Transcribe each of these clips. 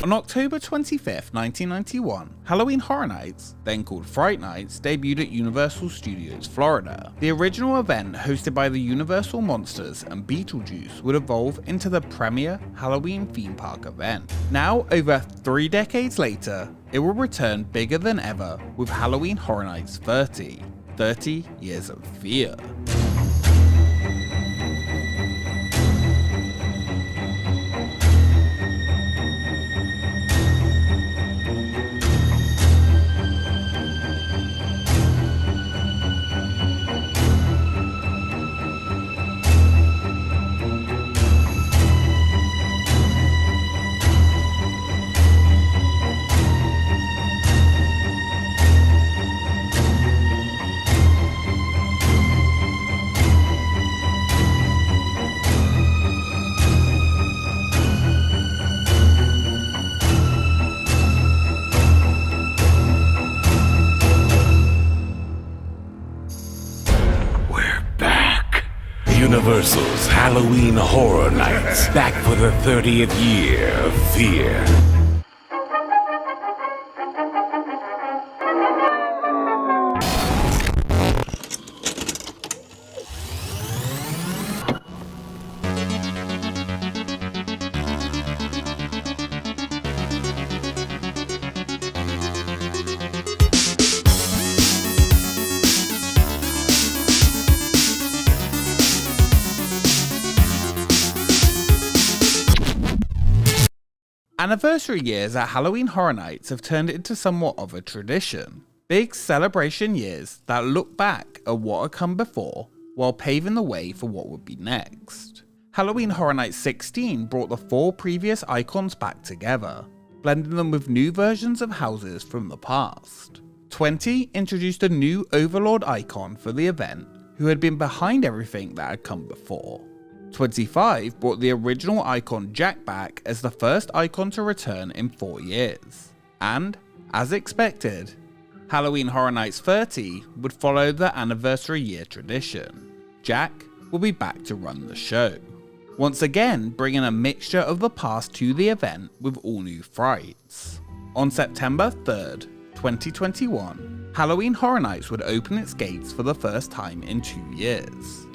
On October 25th, 1991, Halloween Horror Nights, then called Fright Nights, debuted at Universal Studios Florida. The original event, hosted by the Universal Monsters and Beetlejuice, would evolve into the premier Halloween theme park event. Now, over 3 decades later, it will return bigger than ever with Halloween Horror Nights 30 Years of Fear. Universal's Halloween Horror Nights, back for the 30th year of fear. Anniversary years at Halloween Horror Nights have turned into somewhat of a tradition. Big celebration years that look back at what had come before while paving the way for what would be next. Halloween Horror Nights 16 brought the 4 previous icons back together, blending them with new versions of houses from the past. 20 introduced a new Overlord icon for the event who had been behind everything that had come before. 25 brought the original icon Jack back as the first icon to return in 4 years. And, as expected, Halloween Horror Nights 30 would follow the anniversary year tradition. Jack will be back to run the show, once again bringing a mixture of the past to the event with all new frights. On September 3rd, 2021, Halloween Horror Nights would open its gates for the first time in 2 years.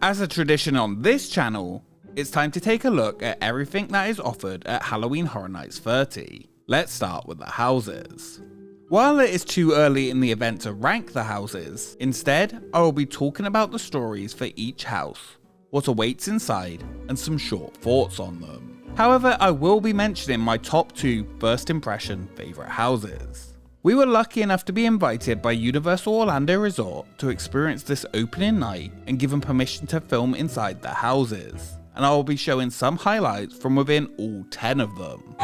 As a tradition on this channel, it's time to take a look at everything that is offered at Halloween Horror Nights 30. Let's start with the houses. While it is too early in the event to rank the houses, instead I will be talking about the stories for each house, what awaits inside, and some short thoughts on them. However, I will be mentioning my top 2 first impression favourite houses. We were lucky enough to be invited by Universal Orlando Resort to experience this opening night and given permission to film inside the houses, and I will be showing some highlights from within all 10 of them.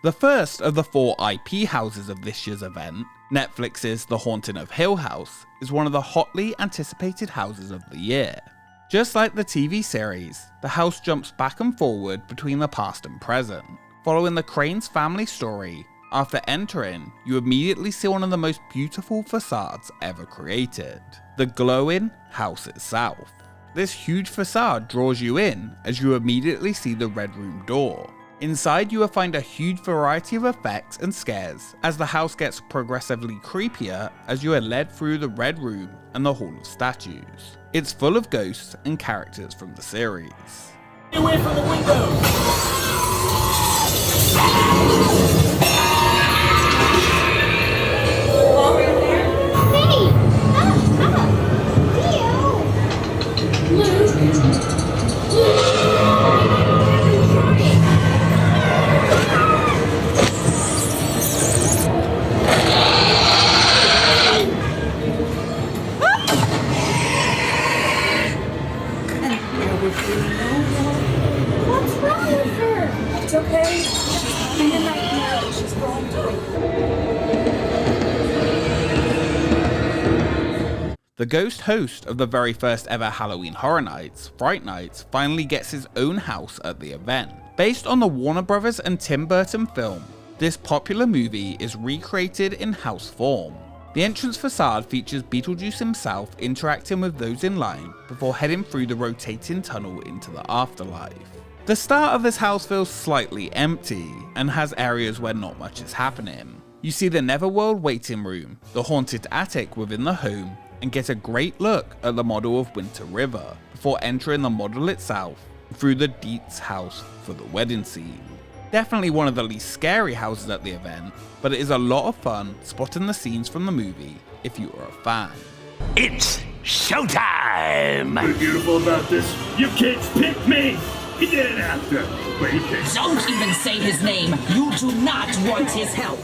The first of the 4 IP houses of this year's event, Netflix's The Haunting of Hill House, is one of the hotly anticipated houses of the year. Just like the TV series, the house jumps back and forward between the past and present, Following the Cranes family story, after entering, you immediately see one of the most beautiful facades ever created, the glowing house itself. This huge facade draws you in as you immediately see the Red Room door. Inside, you will find a huge variety of effects and scares as the house gets progressively creepier as you are led through the Red Room and the Hall of Statues. It's full of ghosts and characters from the series. Get away from the window! What's wrong with her? It's okay. She's having a nightmare. She's going to. The ghost host of the very first ever Halloween Horror Nights, Fright Nights, finally gets his own house at the event. Based on the Warner Brothers and Tim Burton film, this popular movie is recreated in house form. The entrance facade features Beetlejuice himself interacting with those in line before heading through the rotating tunnel into the afterlife. The start of this house feels slightly empty and has areas where not much is happening. You see the Neverworld waiting room, the haunted attic within the home, and get a great look at the model of Winter River before entering the model itself through the Dietz house for the wedding scene. Definitely one of the least scary houses at the event, but it is a lot of fun spotting the scenes from the movie if you are a fan. It's showtime! What's beautiful about this? You kids picked me! He did it after, but you picked. Don't even say his name. You do not want his help.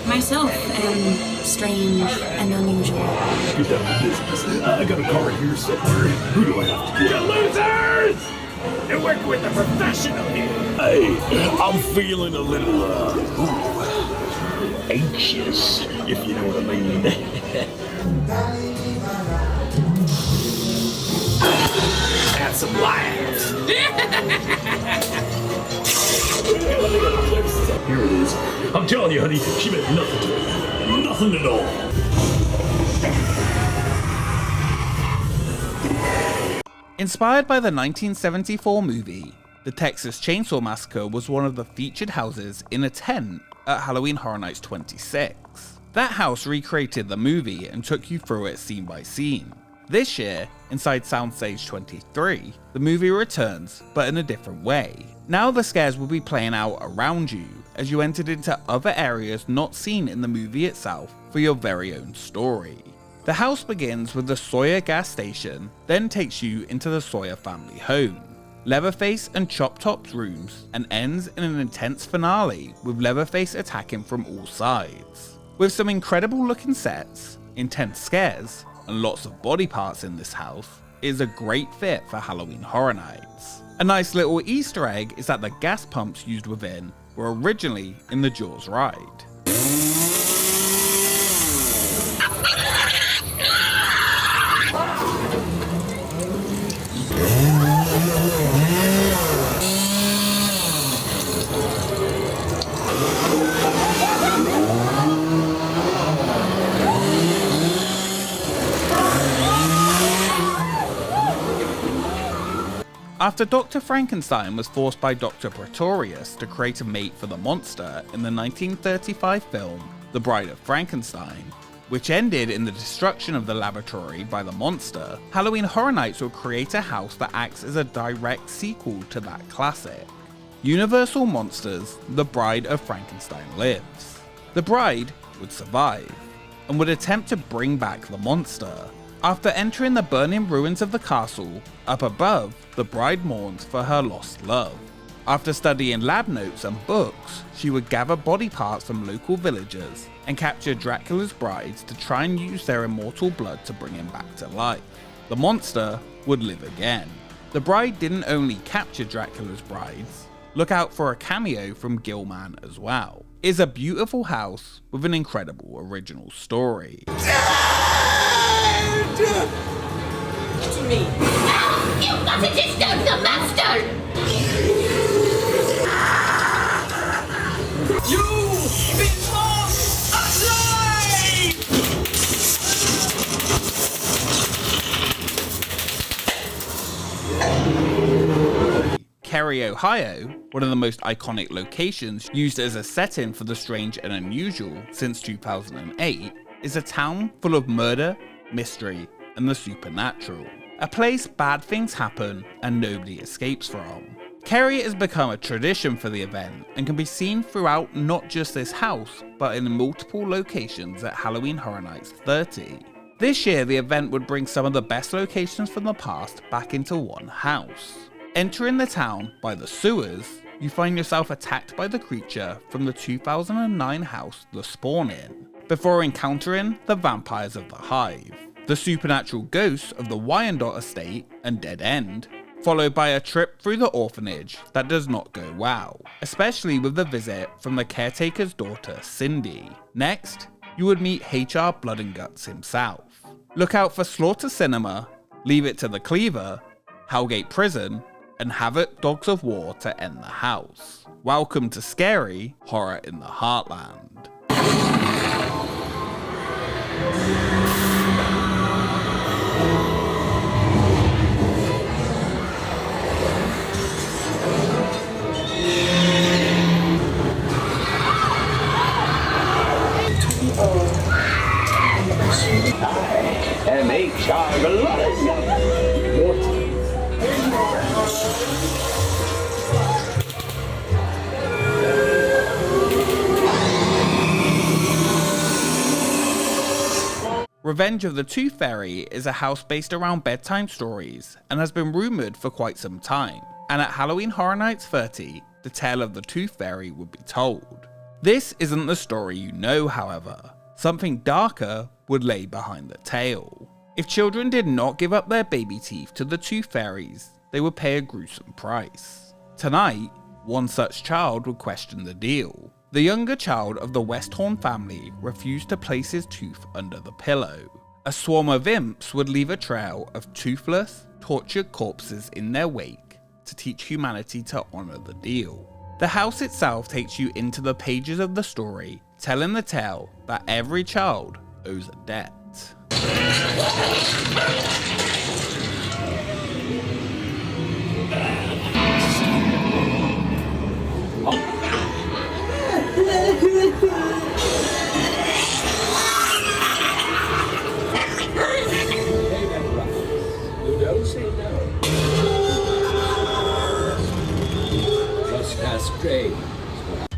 Myself am strange and unusual. Get down to business. I got a car here somewhere. Who do I have to get? You losers! You're working with a professional here. Hey, I'm feeling a little, anxious, if you know what I mean. Add some laughs. Here it is. I'm telling you, honey, she meant nothing to me. Nothing at all. Inspired by the 1974 movie, the Texas Chainsaw Massacre was one of the featured houses in a tent at Halloween Horror Nights 26. That house recreated the movie and took you through it scene by scene. This year, inside Soundstage 23, the movie returns, but in a different way. Now the scares will be playing out around you as you entered into other areas not seen in the movie itself for your very own story. The house begins with the Sawyer gas station, then takes you into the Sawyer family home, Leatherface and Chop Top's rooms, and ends in an intense finale with Leatherface attacking from all sides. With some incredible looking sets, intense scares, and lots of body parts in this house, it is a great fit for Halloween Horror Nights. A nice little Easter egg is that the gas pumps used within were originally in the Jaws ride. After Dr. Frankenstein was forced by Dr. Pretorius to create a mate for the monster in the 1935 film The Bride of Frankenstein, which ended in the destruction of the laboratory by the monster, Halloween Horror Nights will create a house that acts as a direct sequel to that classic. Universal Monsters' The Bride of Frankenstein lives. The bride would survive, and would attempt to bring back the monster. After entering the burning ruins of the castle, up above, the bride mourns for her lost love. After studying lab notes and books, she would gather body parts from local villagers and capture Dracula's brides to try and use their immortal blood to bring him back to life. The monster would live again. The bride didn't only capture Dracula's brides, look out for a cameo from Gilman as well. It's a beautiful house with an incredible original story. What do you mean? You got to disturb the master! Cary, Ohio, one of the most iconic locations used as a setting for the strange and unusual since 2008, is a town full of murder, mystery, and the supernatural. A place bad things happen and nobody escapes from. Cary has become a tradition for the event and can be seen throughout not just this house, but in multiple locations at Halloween Horror Nights 30. This year, the event would bring some of the best locations from the past back into one house. Entering the town by the sewers, you find yourself attacked by the creature from the 2009 house The Spawn Inn, before encountering the vampires of the Hive, the supernatural ghosts of the Wyandotte Estate and Dead End, followed by a trip through the orphanage that does not go well, especially with the visit from the caretaker's daughter Cindy. Next, you would meet HR Blood and Guts himself. Look out for Slaughter Cinema, Leave It to the Cleaver, Hellgate Prison, and Havoc Dogs of War to end the house. Welcome to Scary Horror in the Heartland. M.H.R. Revenge of the Tooth Fairy is a house based around bedtime stories and has been rumoured for quite some time, and at Halloween Horror Nights 30, the tale of the Tooth Fairy would be told. This isn't the story you know, however. Something darker would lay behind the tale. If children did not give up their baby teeth to the Tooth Fairies, they would pay a gruesome price. Tonight, one such child would question the deal. The younger child of the Westhorn family refused to place his tooth under the pillow. A swarm of imps would leave a trail of toothless, tortured corpses in their wake to teach humanity to honour the deal. The house itself takes you into the pages of the story, telling the tale that every child owes a debt.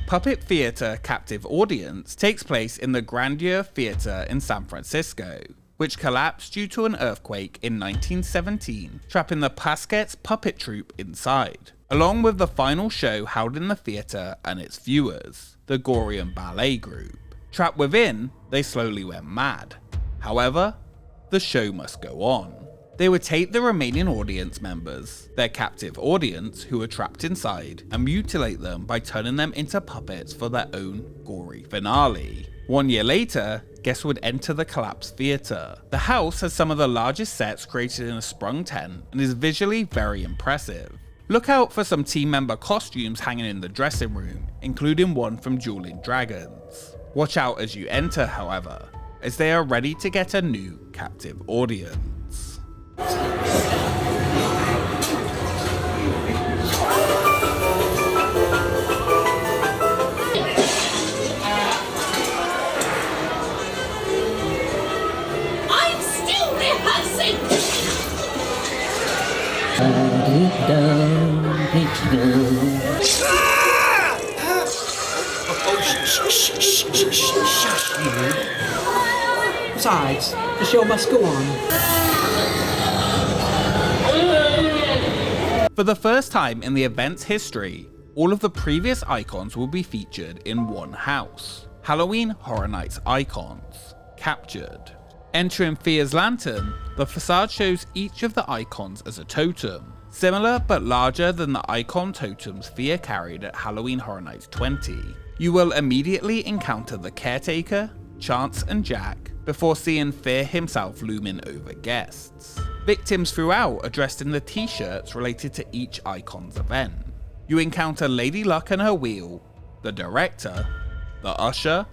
Puppet Theatre Captive Audience takes place in the Grandeur Theatre in San Francisco, which collapsed due to an earthquake in 1917, trapping the Pasquette's puppet troupe inside, along with the final show held in the theatre and its viewers, the Gorian Ballet Group. Trapped within, they slowly went mad. However, the show must go on. They would take the remaining audience members, their captive audience who were trapped inside, and mutilate them by turning them into puppets for their own gory finale. 1 year later, guests would enter the collapsed theatre. The house has some of the largest sets created in a sprung tent and is visually very impressive. Look out for some team member costumes hanging in the dressing room, including one from Dueling Dragons. Watch out as you enter, however, as they are ready to get a new captive audience. I'm still rehearsing! Besides, the show must go on. For the first time in the event's history, all of the previous icons will be featured in one house. Halloween Horror Nights icons, captured. Entering Fear's Lantern, the facade shows each of the icons as a totem, similar but larger than the icon totems Fear carried at Halloween Horror Nights 20. You will immediately encounter the Caretaker, Chance and Jack, before seeing Fear himself looming over guests. Victims throughout are dressed in the t-shirts related to each icon's event. You encounter Lady Luck and her wheel, the director, the usher,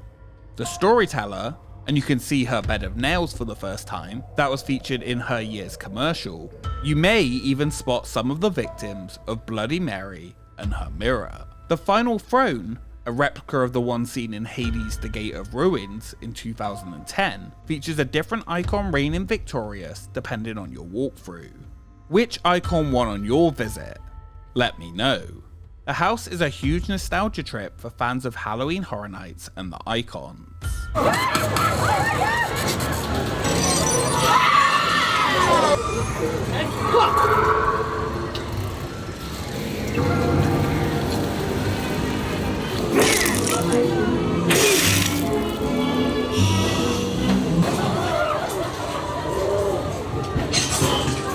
the storyteller, and you can see her bed of nails for the first time, that was featured in her year's commercial. You may even spot some of the victims of Bloody Mary and her mirror. The Final Throne, a replica of the one seen in Hades: The Gate of Ruins in 2010, features a different icon reigning victorious depending on your walkthrough. Which icon won on your visit? Let me know. The house is a huge nostalgia trip for fans of Halloween Horror Nights and the icons.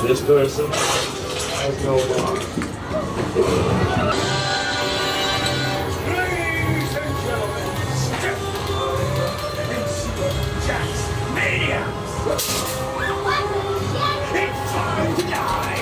This person has no bar. Ladies and gentlemen, step into Jack's Maniacs! It's time to die!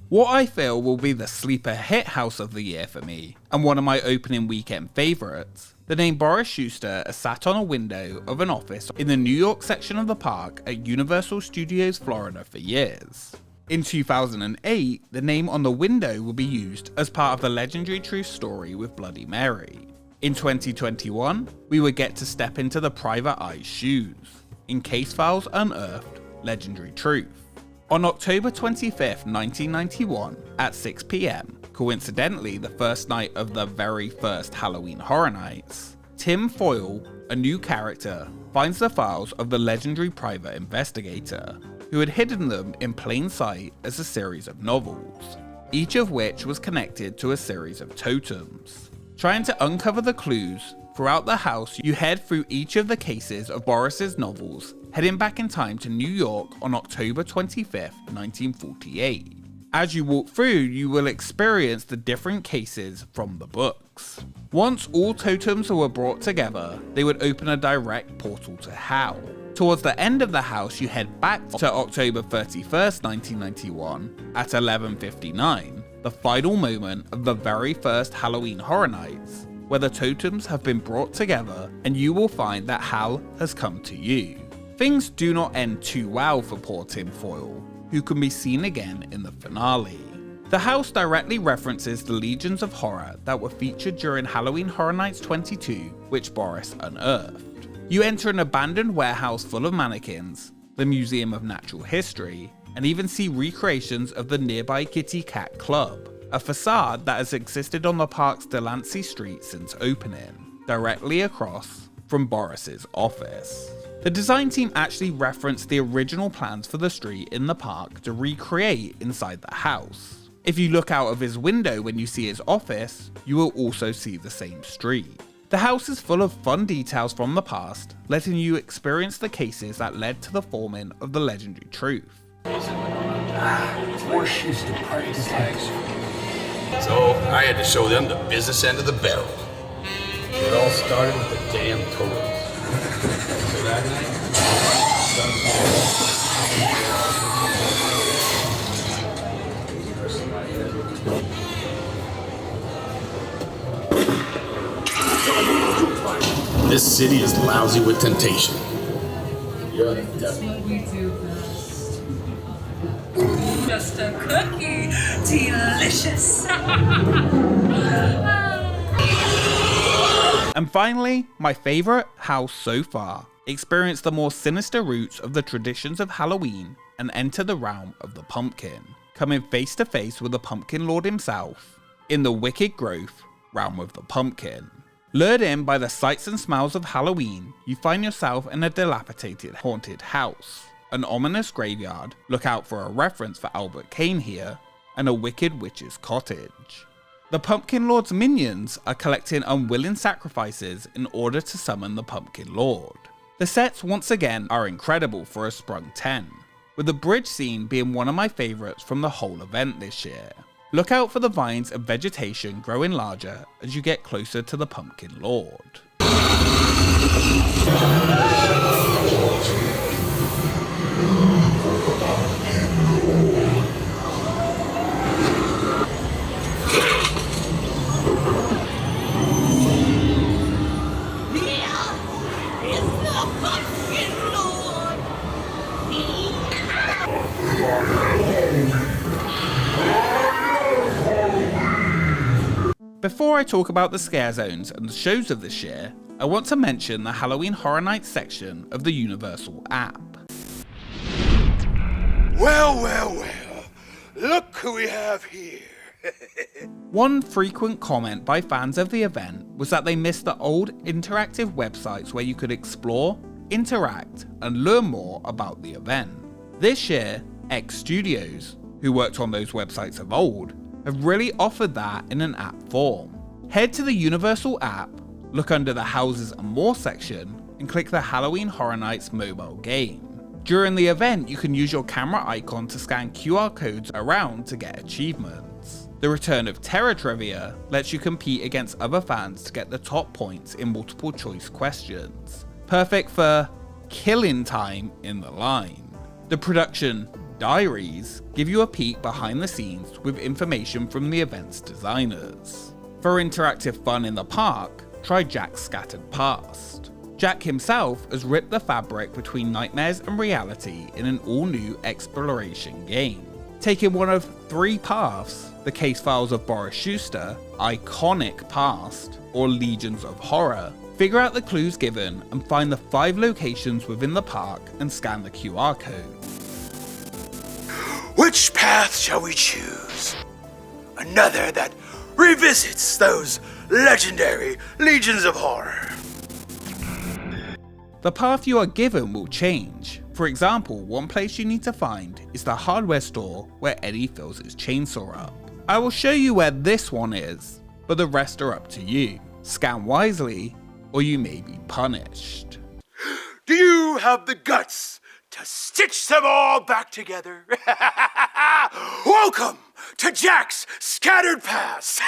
What I feel will be the sleeper hit house of the year for me, and one of my opening weekend favourites. The name Boris Schuster is sat on a window of an office in the New York section of the park at Universal Studios Florida for years. In 2008, the name on the window will be used as part of the legendary true story with Bloody Mary. In 2021, we would get to step into the Private Eye's shoes, in Case Files Unearthed: Legendary Truth. On October 25th, 1991, at 6 PM, coincidentally the first night of the very first Halloween Horror Nights, Tim Foyle, a new character, finds the files of the legendary private investigator, who had hidden them in plain sight as a series of novels, each of which was connected to a series of totems. Trying to uncover the clues, throughout the house you head through each of the cases of Boris's novels, heading back in time to New York on October 25th, 1948. As you walk through, you will experience the different cases from the books. Once all totems were brought together, they would open a direct portal to Hell. Towards the end of the house, you head back to October 31st, 1991 at 11:59, the final moment of the very first Halloween Horror Nights, where the totems have been brought together and you will find that Hell has come to you. Things do not end too well for poor Tim Foyle, who can be seen again in the finale. The house directly references the legions of horror that were featured during Halloween Horror Nights 22, which Boris unearthed. You enter an abandoned warehouse full of mannequins, the Museum of Natural History, and even see recreations of the nearby Kitty Cat Club, a facade that has existed on the park's Delancey Street since opening, directly across from Boris's office. The design team actually referenced the original plans for the street in the park to recreate inside the house. If you look out of his window when you see his office, you will also see the same street. The house is full of fun details from the past, letting you experience the cases that led to the forming of the legendary truth. More shoes to price. So I had to show them the business end of the barrel. It all started with the damn totals. So that night, This city is lousy with temptation. yeah, definitely. Just a cookie. Delicious. And finally, my favourite house so far. Experience the more sinister roots of the traditions of Halloween and enter the realm of the pumpkin, coming face to face with the Pumpkin Lord himself in the Wicked Growth realm of the pumpkin. Lured in by the sights and smells of Halloween, you find yourself in a dilapidated haunted house, an ominous graveyard, look out for a reference for Albert Cain here, and a wicked witch's cottage. The Pumpkin Lord's minions are collecting unwilling sacrifices in order to summon the Pumpkin Lord. The sets once again are incredible for a Sprung 10, with the bridge scene being one of my favourites from the whole event this year. Look out for the vines and vegetation growing larger as you get closer to the Pumpkin Lord. Before I talk about the scare zones and the shows of this year, I want to mention the Halloween Horror Nights section of the Universal app. Well, look who we have here. One frequent comment by fans of the event was that they missed the old interactive websites where you could explore, interact, and learn more about the event. This year, X Studios, who worked on those websites of old, have really offered that in an app form. Head to the Universal app, look under the Houses and More section, and click the Halloween Horror Nights mobile game. During the event, you can use your camera icon to scan QR codes around to get achievements. The Return of Terror trivia lets you compete against other fans to get the top points in multiple choice questions. Perfect for killing time in the line. The production diaries give you a peek behind the scenes with information from the event's designers. For interactive fun in the park, try Jack's Scattered Past. Jack himself has ripped the fabric between nightmares and reality in an all-new exploration game. Taking one of 3 paths, the Case Files of Boris Schuster, Iconic Past, or Legions of Horror, figure out the clues given and find the 5 locations within the park and scan the QR code. Which path shall we choose? Another that revisits those legendary Legions of Horror. The path you are given will change. For example, one place you need to find is the hardware store where Eddie fills his chainsaw up. I will show you where this one is, but the rest are up to you. Scan wisely, or you may be punished. Do you have the guts to stitch them all back together? Welcome to Jack's Scattered Past!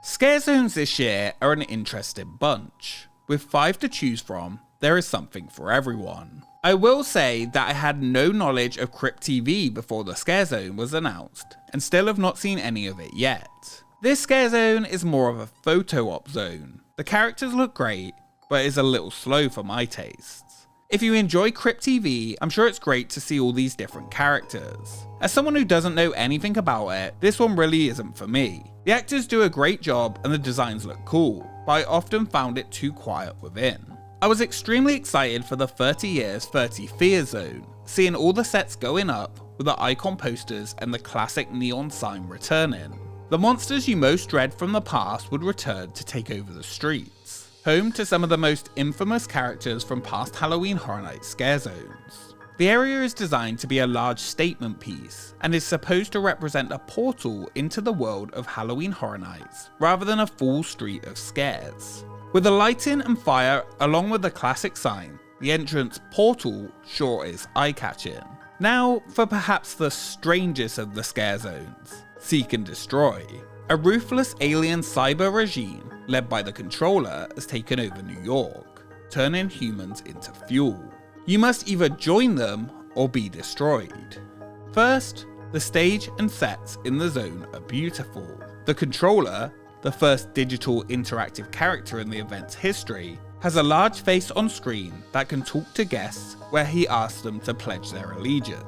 Scare zones this year are an interesting bunch. With 5 to choose from, there is something for everyone. I will say that I had no knowledge of Crypt TV before the Scare Zone was announced, and still have not seen any of it yet. This Scare Zone is more of a photo op zone. The characters look great, but is a little slow for my tastes. If you enjoy Crypt TV, I'm sure it's great to see all these different characters. As someone who doesn't know anything about it, this one really isn't for me. The actors do a great job and the designs look cool, but I often found it too quiet within. I was extremely excited for the 30 Years 30 Fears Zone, seeing all the sets going up with the icon posters and the classic neon sign returning. The monsters you most dread from the past would return to take over the streets, home to some of the most infamous characters from past Halloween Horror Nights scare zones. The area is designed to be a large statement piece, and is supposed to represent a portal into the world of Halloween Horror Nights, rather than a full street of scares. With the lighting and fire along with the classic sign, the entrance portal sure is eye-catching. Now for perhaps the strangest of the scare zones, Seek and Destroy. A ruthless alien cyber regime led by the Controller has taken over New York, turning humans into fuel. You must either join them or be destroyed. First, the stage and sets in the zone are beautiful. The Controller, the first digital interactive character in the event's history, has a large face on screen that can talk to guests where he asks them to pledge their allegiance.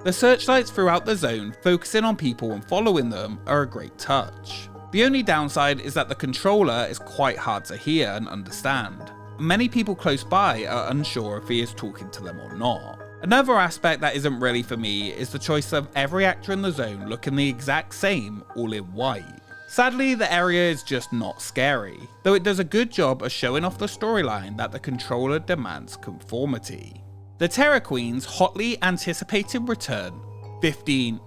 The searchlights throughout the zone focusing on people and following them are a great touch. The only downside is that the Controller is quite hard to hear and understand. Many people close by are unsure if he is talking to them or not. Another aspect that isn't really for me is the choice of every actor in the zone looking the exact same all in white. Sadly, the area is just not scary, though it does a good job of showing off the storyline that the Controller demands conformity. The Terror Queen's hotly anticipated return, 16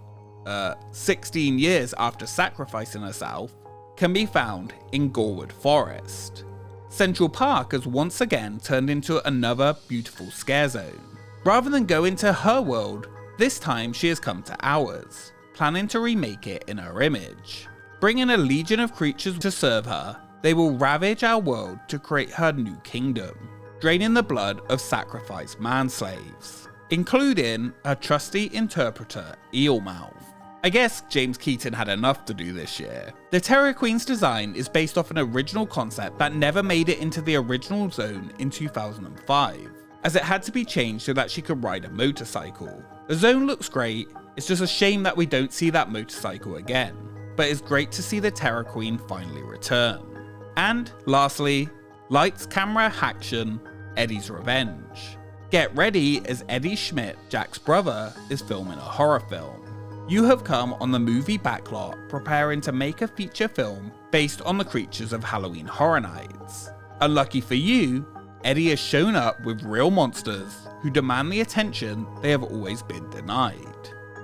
years after sacrificing herself, can be found in Gorewood Forest. Central Park has once again turned into another beautiful scare zone. Rather than go into her world, this time she has come to ours, planning to remake it in her image. Bringing a legion of creatures to serve her, they will ravage our world to create her new kingdom, draining the blood of sacrificed man-slaves, including her trusty interpreter, Eelmouth. I guess James Keaton had enough to do this year. The Terror Queen's design is based off an original concept that never made it into the original zone in 2005, as it had to be changed so that she could ride a motorcycle. The zone looks great, it's just a shame that we don't see that motorcycle again. but it's great to see the Terror Queen finally return. And lastly, Lights, Camera, Action, Eddie's Revenge. Get ready as Eddie Schmidt, Jack's brother, is filming a horror film. You have come on the movie backlot preparing to make a feature film based on the creatures of Halloween Horror Nights. Unlucky for you, Eddie has shown up with real monsters who demand the attention they have always been denied.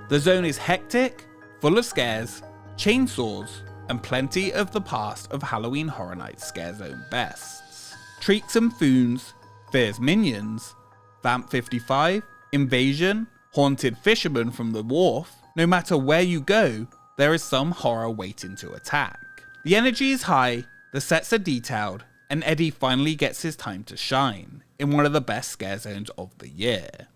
The zone is hectic, full of scares, chainsaws, and plenty of the past of Halloween Horror Nights Scare Zone bests. Treats and Foons, Fear's Minions, Vamp 55, Invasion, Haunted Fisherman from the Wharf. No matter where you go, there is some horror waiting to attack. The energy is high, the sets are detailed, and Eddie finally gets his time to shine in one of the best scare zones of the year.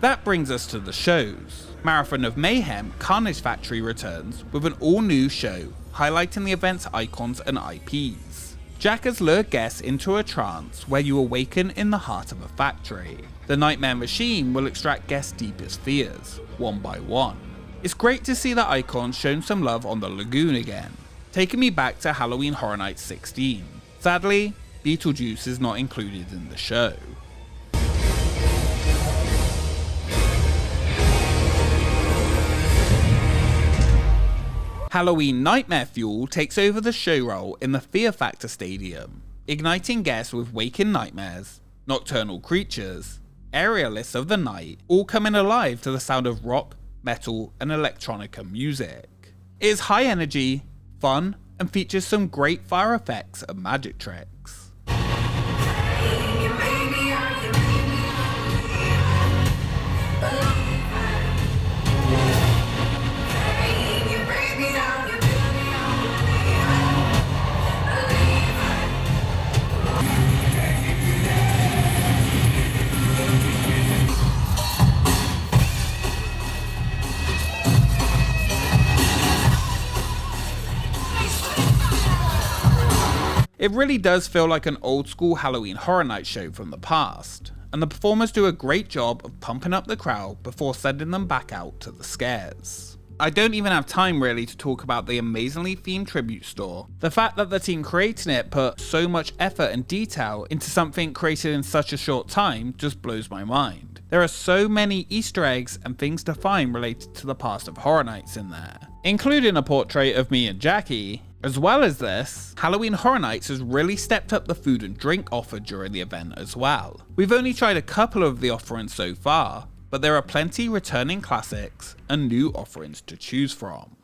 That brings us to the shows. Marathon of Mayhem Carnage Factory returns with an all-new show highlighting the event's icons and IPs. Jack has lured guests into a trance where you awaken in the heart of a factory. The Nightmare Machine will extract guests' deepest fears, one by one. It's great to see the icons shown some love on the lagoon again, taking me back to Halloween Horror Nights 16. Sadly, Beetlejuice is not included in the show. Halloween Nightmare Fuel takes over the show role in the Fear Factor Stadium, igniting guests with waking nightmares, nocturnal creatures, aerialists of the night, all coming alive to the sound of rock, metal, and electronica music. It is high energy, fun, and features some great fire effects and magic tricks. It really does feel like an old school Halloween Horror Night show from the past, and the performers do a great job of pumping up the crowd before sending them back out to the scares. I don't even have time really to talk about the amazingly themed tribute store. The fact that the team creating it put so much effort and detail into something created in such a short time just blows my mind. There are so many Easter eggs and things to find related to the past of Horror Nights in there, including a portrait of me and Jackie. As well as this, Halloween Horror Nights has really stepped up the food and drink offered during the event as well. We've only tried a couple of the offerings so far, but there are plenty returning classics and new offerings to choose from.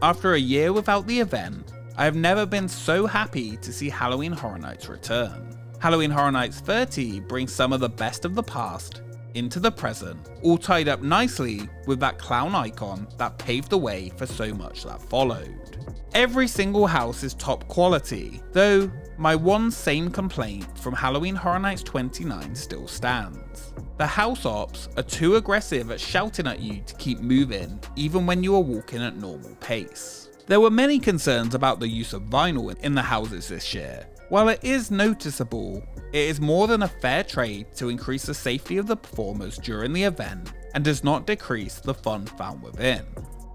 After a year without the event, I have never been so happy to see Halloween Horror Nights return. Halloween Horror Nights 30 brings some of the best of the past into the present, all tied up nicely with that clown icon that paved the way for so much that followed. Every single house is top quality, though my one same complaint from Halloween Horror Nights 29 still stands. The house ops are too aggressive at shouting at you to keep moving even when you are walking at normal pace. There were many concerns about the use of vinyl in the houses this year. While it is noticeable, it is more than a fair trade to increase the safety of the performers during the event and does not decrease the fun found within.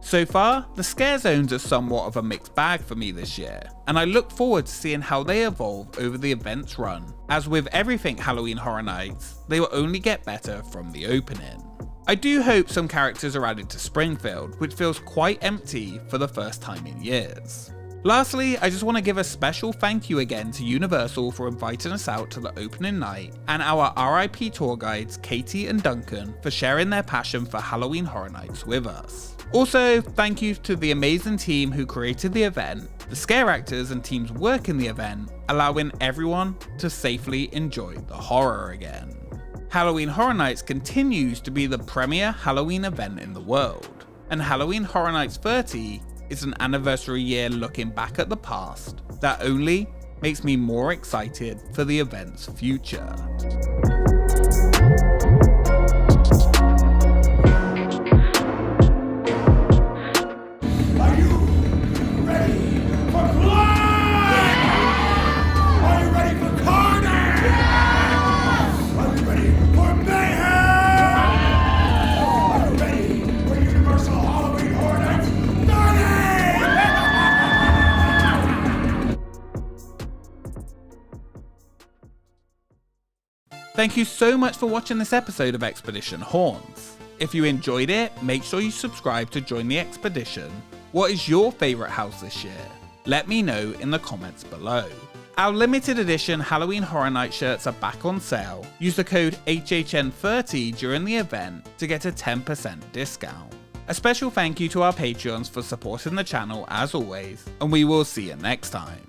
So far, the scare zones are somewhat of a mixed bag for me this year, and I look forward to seeing how they evolve over the event's run, as with everything Halloween Horror Nights, they will only get better from the opening. I do hope some characters are added to Springfield, which feels quite empty for the first time in years. Lastly, I just want to give a special thank you again to Universal for inviting us out to the opening night, and our RIP tour guides Katie and Duncan for sharing their passion for Halloween Horror Nights with us. Also, thank you to the amazing team who created the event, the scare actors and teams working the event, allowing everyone to safely enjoy the horror again. Halloween Horror Nights continues to be the premier Halloween event in the world, and Halloween Horror Nights 30 is an anniversary year looking back at the past that only makes me more excited for the event's future. Thank you so much for watching this episode of Expedition Haunts. If you enjoyed it, make sure you subscribe to join the expedition. What is your favourite house this year? Let me know in the comments below. Our limited edition Halloween Horror Night shirts are back on sale. Use the code HHN30 during the event to get a 10% discount. A special thank you to our Patreons for supporting the channel as always, and we will see you next time.